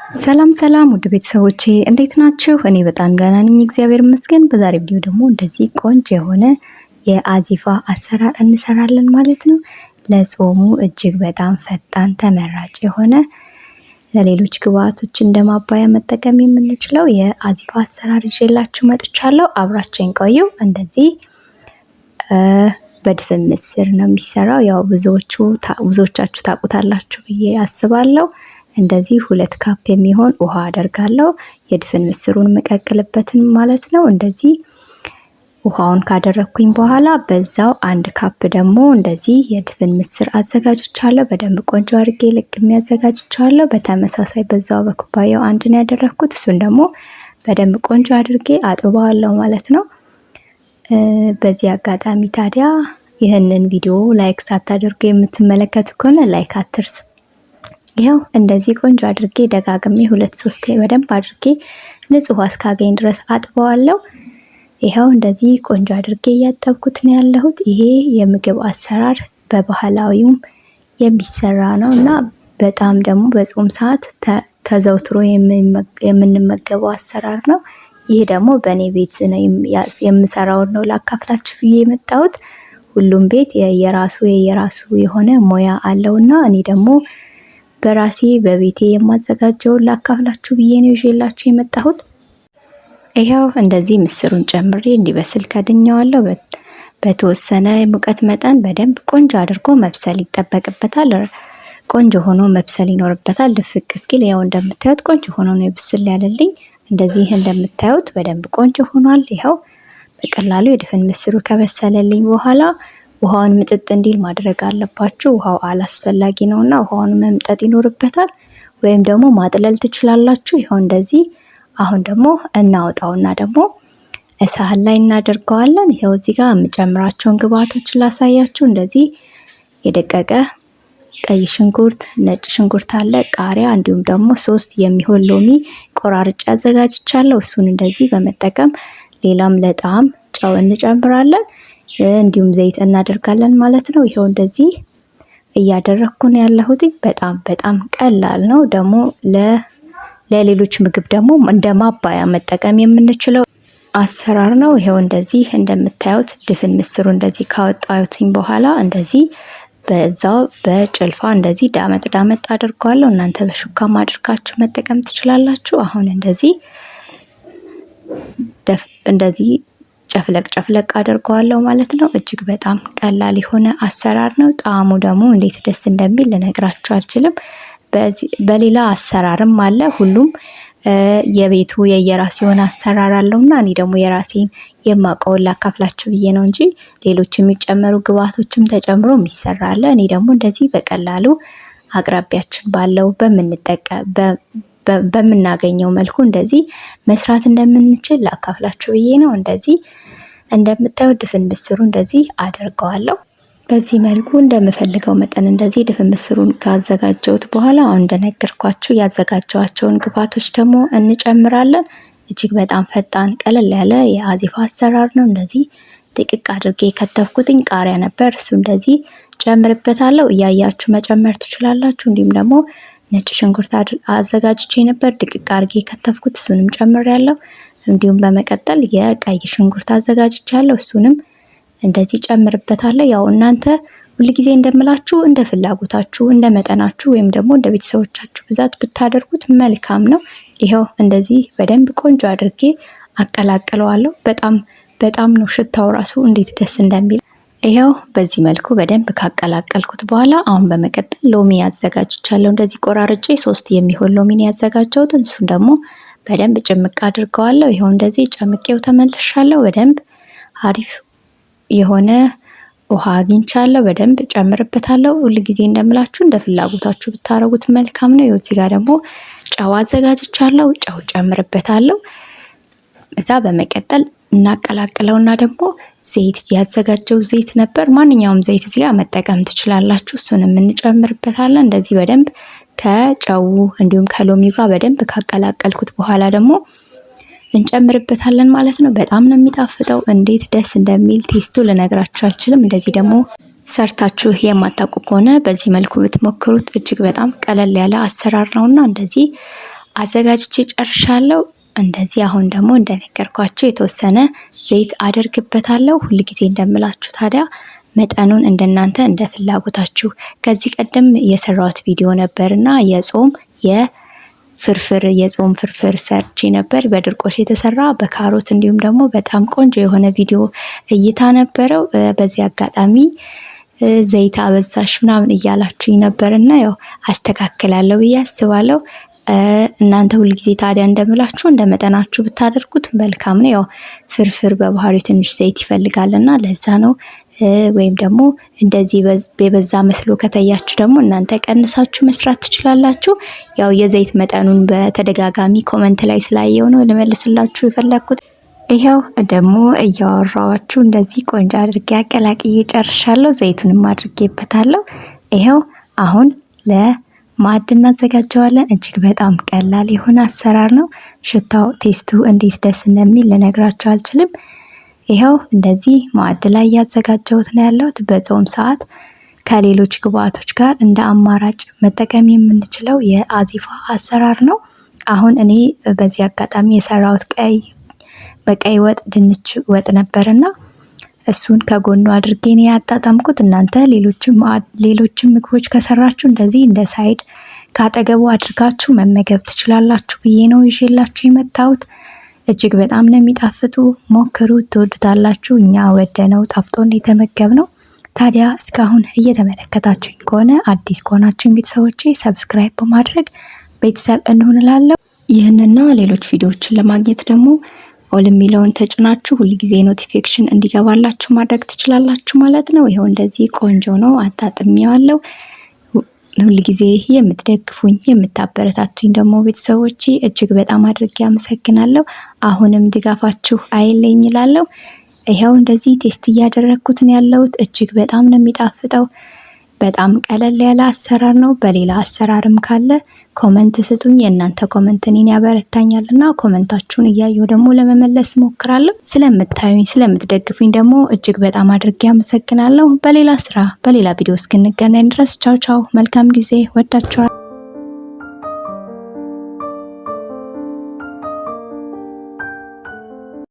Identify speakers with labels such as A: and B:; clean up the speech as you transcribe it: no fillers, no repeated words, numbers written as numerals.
A: ሰላም ሰላም ውድ ቤተሰቦቼ እንዴት ናችሁ? እኔ በጣም ደህና ነኝ፣ እግዚአብሔር ይመስገን። በዛሬ ቪዲዮ ደግሞ እንደዚህ ቆንጆ የሆነ የአዚፋ አሰራር እንሰራለን ማለት ነው። ለጾሙ እጅግ በጣም ፈጣን ተመራጭ የሆነ ለሌሎች ግብአቶች እንደማባያ መጠቀም የምንችለው የአዚፋ አሰራር ይዤላችሁ መጥቻለሁ። አብራችሁን ቆዩ። እንደዚህ በድፍን ምስር ነው የሚሰራው። ያው ብዙዎቻችሁ ታውቁታላችሁ ብዬ አስባለሁ። እንደዚህ 2 ካፕ የሚሆን ውሃ አደርጋለሁ። የድፍን ምስሩን መቀቅልበትን ማለት ነው። እንደዚህ ውሃውን ካደረኩኝ በኋላ በዛው 1 ካፕ ደግሞ እንደዚህ የድፍን ምስር አዘጋጅቻለሁ። በደንብ ቆንጆ አድርጌ ልቅሜ አዘጋጅቻለሁ። በተመሳሳይ በዛው በኩባያው 1 ነው ያደረኩት። እሱን ደግሞ በደንብ ቆንጆ አድርጌ አጥበዋለሁ ማለት ነው። በዚህ አጋጣሚ ታዲያ ይህንን ቪዲዮ ላይክ ሳታደርጉ የምትመለከቱ ከሆነ ላይክ አትርሱ። ይኸው እንደዚህ ቆንጆ አድርጌ ደጋግሜ 2-3 በደንብ አድርጌ ንጹህ እስካገኝ ድረስ አጥበዋለሁ። ይኸው እንደዚህ ቆንጆ አድርጌ እያጠብኩት ነው ያለሁት። ይሄ የምግብ አሰራር በባህላዊውም የሚሰራ ነው እና በጣም ደግሞ በጾም ሰዓት ተዘውትሮ የምንመገበው አሰራር ነው። ይሄ ደግሞ በእኔ ቤት ነው የምሰራውን ነው ላካፍላችሁ ብዬ የመጣሁት። ሁሉም ቤት የራሱ የሆነ ሙያ አለውና እኔ ደግሞ በራሴ በቤቴ የማዘጋጀውን ላካፍላችሁ ብዬ ነው ይዤላችሁ የመጣሁት። ይሄው እንደዚህ ምስሩን ጨምሬ እንዲበስል ከድኛዋለሁ። በተወሰነ ሙቀት መጠን በደንብ ቆንጆ አድርጎ መብሰል ይጠበቅበታል። ቆንጆ ሆኖ መብሰል ይኖርበታል። ድፍቅ እስኪል ያው እንደምታዩት ቆንጆ ሆኖ ነው ይብስል ያለልኝ። እንደዚህ እንደምታዩት በደንብ ቆንጆ ሆኗል። ይሄው በቀላሉ የድፍን ምስሩ ከበሰለልኝ በኋላ ውሃውን ምጥጥ እንዲል ማድረግ አለባችሁ። ውሃው አላስፈላጊ ነውና ውሃውን መምጠጥ ይኖርበታል፣ ወይም ደግሞ ማጥለል ትችላላችሁ። ይሄው እንደዚህ። አሁን ደግሞ እናወጣውና ደግሞ ሳህን ላይ እናደርገዋለን። ይሄው እዚህ ጋር የምጨምራቸውን ግብአቶች ላሳያችሁ። እንደዚህ የደቀቀ ቀይ ሽንኩርት፣ ነጭ ሽንኩርት አለ፣ ቃሪያ፣ እንዲሁም ደግሞ 3 የሚሆን ሎሚ ቆራርጬ አዘጋጅቻለሁ። እሱን እንደዚህ በመጠቀም ሌላም ለጣዕም ጨው እንጨምራለን፣ እንዲሁም ዘይት እናደርጋለን ማለት ነው። ይሄው እንደዚህ እያደረኩ ነው ያለሁት። በጣም ቀላል ነው። ደግሞ ለሌሎች ምግብ ደግሞ እንደማባያ መጠቀም የምንችለው አሰራር ነው። ይሄው እንደዚህ እንደምታዩት ድፍን ምስሩ እንደዚህ ካወጣሁትኝ በኋላ እንደዚህ በዛው በጭልፋ እንደዚህ ዳመጥ አድርገዋለሁ። እናንተ በሹካም አድርጋችሁ መጠቀም ትችላላችሁ። አሁን እንደዚህ ጨፍለቅ አድርገዋለሁ ማለት ነው። እጅግ በጣም ቀላል የሆነ አሰራር ነው። ጣዕሙ ደግሞ እንዴት ደስ እንደሚል ልነግራችሁ አልችልም። በሌላ አሰራርም አለ። ሁሉም የቤቱ የየራሱ የሆነ አሰራር አለውና እኔ ደግሞ የራሴን የማውቀውን ላካፍላችሁ ብዬ ነው እንጂ ሌሎች የሚጨመሩ ግብአቶችም ተጨምሮ የሚሰራ አለ። እኔ ደግሞ እንደዚህ በቀላሉ አቅራቢያችን ባለው በምናገኘው መልኩ እንደዚህ መስራት እንደምንችል ላካፍላችሁ ብዬ ነው። እንደዚህ እንደምታዩት ድፍን ምስሩ እንደዚህ አደርገዋለሁ። በዚህ መልኩ እንደምፈልገው መጠን እንደዚህ ድፍን ምስሩን ካዘጋጀሁት በኋላ አሁን እንደነገርኳችሁ ያዘጋጀኋቸውን ግብአቶች ደግሞ እንጨምራለን። እጅግ በጣም ፈጣን ቀለል ያለ የአዚፋ አሰራር ነው። እንደዚህ ጥቅቅ አድርጌ ከተፍኩትኝ ቃሪያ ነበር፣ እሱ እንደዚህ ጨምርበታለሁ። እያያችሁ መጨመር ትችላላችሁ። እንዲሁም ደግሞ ነጭ ሽንኩርት አዘጋጅቼ ነበር፣ ድቅቅ አድርጌ ከተፍኩት፣ እሱንም ጨምሬያለሁ። እንዲሁም በመቀጠል የቀይ ሽንኩርት አዘጋጅቻለሁ፣ እሱንም እንደዚህ ጨምርበታለሁ። ያው እናንተ ሁልጊዜ እንደምላችሁ እንደ ፍላጎታችሁ እንደ መጠናችሁ ወይም ደግሞ እንደ ቤተሰቦቻችሁ ብዛት ብታደርጉት መልካም ነው። ይሄው እንደዚህ በደንብ ቆንጆ አድርጌ አቀላቅለዋለሁ። በጣም ነው ሽታው ራሱ እንዴት ደስ እንደሚል። ይሄው በዚህ መልኩ በደንብ ካቀላቀልኩት በኋላ አሁን በመቀጠል ሎሚ አዘጋጅቻለሁ። እንደዚህ ቆራርጬ 3 የሚሆን ሎሚን ያዘጋጀሁት፣ እሱን ደግሞ በደንብ ጭምቅ አድርገዋለሁ። ይሄው እንደዚህ ጨምቄው ተመልሻለሁ። በደንብ አሪፍ የሆነ ውሃ አግኝቻለሁ። በደንብ ጨምርበታለሁ። ሁልጊዜ እንደምላችሁ እንደ ፍላጎታችሁ ብታረጉት መልካም ነው። እዚህ ጋር ደግሞ ጨው አዘጋጅቻለሁ። ጨው ጨምርበታለሁ። እዛ በመቀጠል እናቀላቅለውና ደግሞ ዘይት ያዘጋጀው ዘይት ነበር። ማንኛውም ዘይት እዚህ ጋር መጠቀም ትችላላችሁ። እሱንም እንጨምርበታለን። እንደዚህ በደንብ ከጨው እንዲሁም ከሎሚው ጋር በደንብ ካቀላቀልኩት በኋላ ደግሞ እንጨምርበታለን ማለት ነው። በጣም ነው የሚጣፍጠው። እንዴት ደስ እንደሚል ቴስቱ ልነግራችሁ አልችልም። እንደዚህ ደግሞ ሰርታችሁ የማታውቁ ከሆነ በዚህ መልኩ ብትሞክሩት እጅግ በጣም ቀለል ያለ አሰራር ነውና እንደዚህ አዘጋጅቼ ጨርሻለሁ። እንደዚህ አሁን ደግሞ እንደነገርኳችሁ የተወሰነ ዘይት አደርግበታለሁ። ሁል ጊዜ እንደምላችሁ ታዲያ መጠኑን እንደናንተ እንደ ፍላጎታችሁ። ከዚህ ቀደም የሰራሁት ቪዲዮ ነበርና የጾም ፍርፍር ሰርቼ ነበር በድርቆሽ የተሰራ በካሮት እንዲሁም ደግሞ በጣም ቆንጆ የሆነ ቪዲዮ እይታ ነበረው። በዚህ አጋጣሚ ዘይት አበዛሽ ምናምን እያላችሁኝ ነበርና ያው አስተካክላለሁ ብዬ አስባለሁ። እናንተ ሁል ጊዜ ታዲያ እንደምላችሁ እንደመጠናችሁ ብታደርጉት መልካም ነው። ያው ፍርፍር በባህሪው ትንሽ ዘይት ይፈልጋልና ለዛ ነው። ወይም ደግሞ እንደዚህ በበዛ መስሎ ከታያችሁ ደግሞ እናንተ ቀንሳችሁ መስራት ትችላላችሁ። ያው የዘይት መጠኑን በተደጋጋሚ ኮመንት ላይ ስላየው ነው ልመልስላችሁ የፈለኩት። ይሄው ደግሞ እያወራዋችሁ እንደዚህ ቆንጆ አድርጌ አቀላቅዬ ጨርሻለሁ። ዘይቱንም አድርጌበታለሁ። ይሄው አሁን ለማዕድ እናዘጋጀዋለን። እጅግ በጣም ቀላል የሆነ አሰራር ነው። ሽታው ቴስቱ እንዴት ደስ እንደሚል ልነግራችሁ አልችልም። ይሄው እንደዚህ ማዕድ ላይ ያዘጋጀሁት ነው ያለሁት። በጾም ሰዓት ከሌሎች ግብአቶች ጋር እንደ አማራጭ መጠቀም የምንችለው የአዚፋ አሰራር ነው። አሁን እኔ በዚህ አጋጣሚ የሰራሁት በቀይ ወጥ ድንች ወጥ ነበርና እሱን ከጎኑ አድርጌ ነው ያጣጣምኩት። እናንተ ሌሎችም ምግቦች ከሰራችሁ እንደዚህ እንደ ሳይድ ካጠገቡ አድርጋችሁ መመገብ ትችላላችሁ ብዬ ነው ይዤላችሁ የመጣሁት። እጅግ በጣም ነው የሚጣፍጡ። ሞክሩት፣ ትወዱታላችሁ። እኛ ወደነው ጣፍጦን የተመገብነው። ታዲያ እስካሁን እየተመለከታችሁኝ ከሆነ አዲስ ከሆናችሁ ቤተሰቦቼ ሰብስክራይብ በማድረግ ቤተሰብ እንሆንላለሁ። ይህንና ሌሎች ቪዲዮዎችን ለማግኘት ደግሞ ኦል የሚለውን ተጭናችሁ ሁልጊዜ ኖቲፊኬሽን እንዲገባላችሁ ማድረግ ትችላላችሁ ማለት ነው። ይሄው እንደዚህ ቆንጆ ነው አጣጥሜዋለሁ። ሁልጊዜ የምትደግፉኝ የምታበረታቱኝ ደግሞ ቤተሰቦቼ እጅግ በጣም አድርጌ አመሰግናለሁ። አሁንም ድጋፋችሁ አይለኝ እላለሁ። ይሄው እንደዚህ ቴስት እያደረኩት ነው ያለሁት። እጅግ በጣም ነው የሚጣፍጠው። በጣም ቀለል ያለ አሰራር ነው። በሌላ አሰራርም ካለ ኮመንት ስጡኝ። የእናንተ ኮመንት እኔን ያበረታኛልና ኮመንታችሁን እያየሁ ደግሞ ለመመለስ እሞክራለሁ። ስለምታዩኝ ስለምትደግፉኝ ደግሞ እጅግ በጣም አድርጌ አመሰግናለሁ። በሌላ ቪዲዮ እስክንገናኝ ድረስ ቻው ቻው። መልካም ጊዜ። ወዳችኋለሁ።